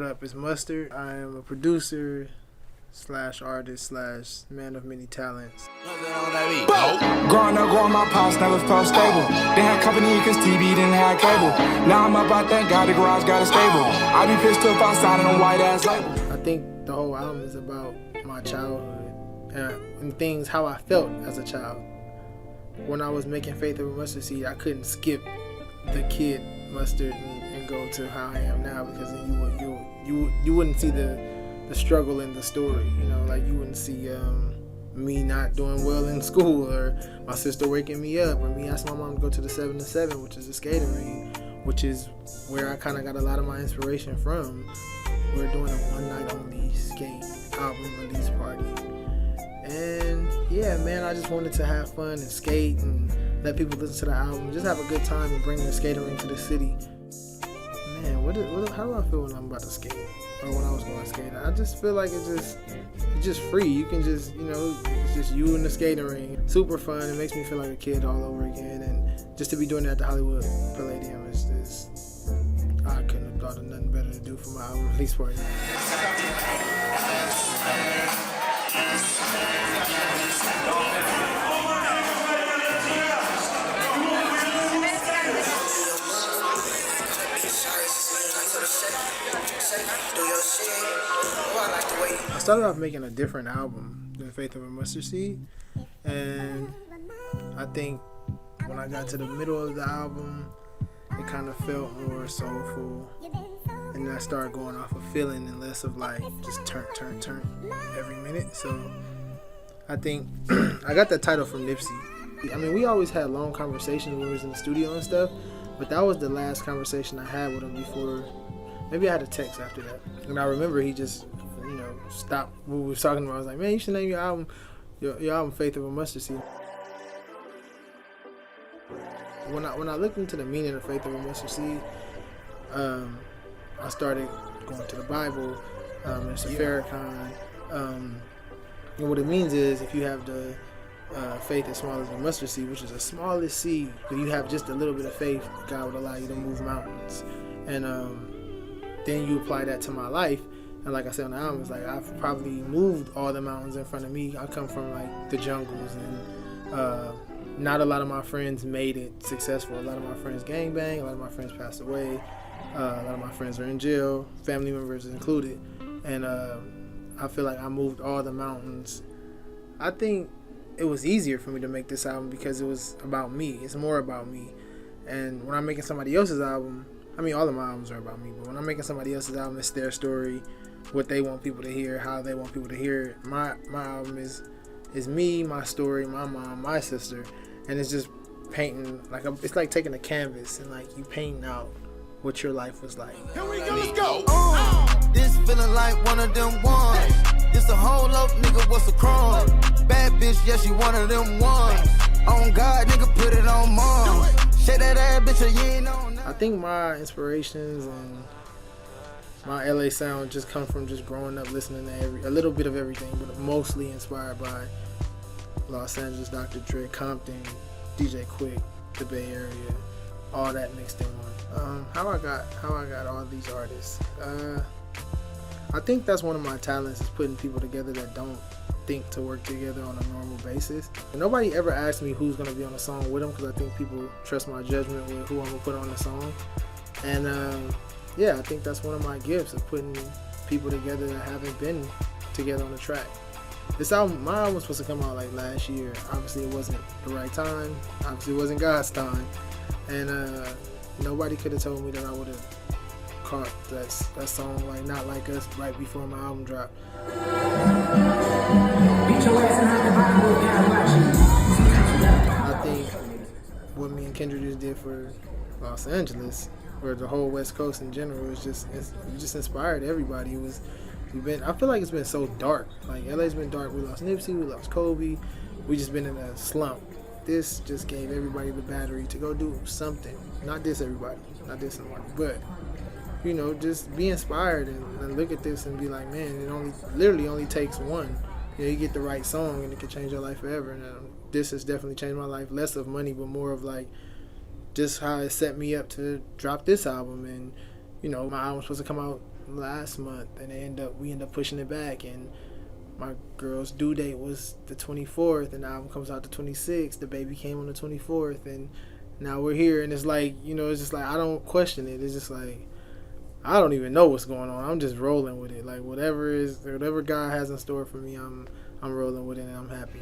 What up, it's Mustard. I am a producer slash artist slash man of many talents. Growing up, my pops never felt stable. They had company cause TV didn't have cable. Now I'm up out that, got a garage, got a stable. I be pissed off outside on a white ass label. I think the whole album is about my childhood and things, how I felt as a child. When I was making Faith of a Mustard Seed, I couldn't skip the kid Mustard and go to how I am now, because then you wouldn't see the struggle in the story. You know, like you wouldn't see me not doing well in school, or my sister waking me up, or me asking my mom to go to the 7 to 7, which is a skating ring, which is where I kind of got a lot of my inspiration from. We're doing a one night only skate album release party, and yeah, man, I just wanted to have fun and skate and let people listen to the album, just have a good time and bring the skating ring to the city. Man, how do I feel when I'm about to skate, or when I was going skating? I just feel like it's just free. You can just, it's just you in the skating ring. Super fun. It makes me feel like a kid all over again, and just to be doing that at the Hollywood Palladium is I couldn't have thought of nothing better to do for my album release party. I started off making a different album than Faith of a Mustard Seed, and I think when I got to the middle of the album, it kind of felt more soulful, and then I started going off of feeling and less of like just turn every minute. So I think I got that title from Nipsey. I mean, we always had long conversations when we was in the studio and stuff, but that was the last conversation I had with him before. Maybe I had a text after that, and I remember he just, stopped what we was talking about. I was like, man, you should name your album Faith of a Mustard Seed. When I looked into the meaning of Faith of a Mustard Seed, I started going to the Bible, and Farrakhan, and what it means is if you have the faith as small as a mustard seed, which is the smallest seed, but you have just a little bit of faith, God would allow you to move mountains. And then you apply that to my life, and like I said on the album, it's like I've probably moved all the mountains in front of me. I come from like the jungles, and not a lot of my friends made it successful. A lot of my friends gangbang, a lot of my friends passed away, a lot of my friends are in jail, family members included, and I feel like I moved all the mountains. I think it was easier for me to make this album because it was about me. It's more about me. And when I'm making somebody else's album, I mean, all of my albums are about me, but when I'm making somebody else's album, it's their story, what they want people to hear, how they want people to hear it. My album is me, my story, my mom, my sister, and it's just painting, it's like taking a canvas and like you painting out what your life was like. Here we go, let's go. This feeling like one of them ones. It's a whole up, nigga, what's a crime? Bad bitch, yeah, she one of them ones. On God, nigga, put it on mom. Shake that ass, bitch, you ain't on. I think my inspirations and my LA sound just come from just growing up listening to a little bit of everything, but mostly inspired by Los Angeles, Dr. Dre, Compton, DJ Quick, the Bay Area, all that mixed in one. How I got all these artists. I think that's one of my talents, is putting people together that don't think to work together on a normal basis. And nobody ever asked me who's gonna be on the song with them, because I think people trust my judgment with who I'm gonna put on the song. And I think that's one of my gifts, of putting people together that haven't been together on the track. This album, my album was supposed to come out like last year. Obviously it wasn't the right time. Obviously it wasn't God's time. And nobody could have told me that I would have caught that song, like Not Like Us, right before my album dropped. I think what me and Kendrick just did for Los Angeles, or the whole West Coast in general, it just inspired everybody. I feel like it's been so dark. Like LA's been dark. We lost Nipsey, we lost Kobe. We just been in a slump. This just gave everybody the battery to go do something. Not diss everybody, not diss somebody, but just be inspired and look at this and be like, man, it literally only takes one. You get the right song and it can change your life forever. And this has definitely changed my life. Less of money, but more of like just how it set me up to drop this album. And my album was supposed to come out last month, and we end up pushing it back, and my girl's due date was the 24th, and the album comes out the 26th. The baby came on the 24th, and now we're here, and it's like, it's just like, I don't question it. It's just like, I don't even know what's going on. I'm just rolling with it. Like, whatever God has in store for me, I'm rolling with it, and I'm happy.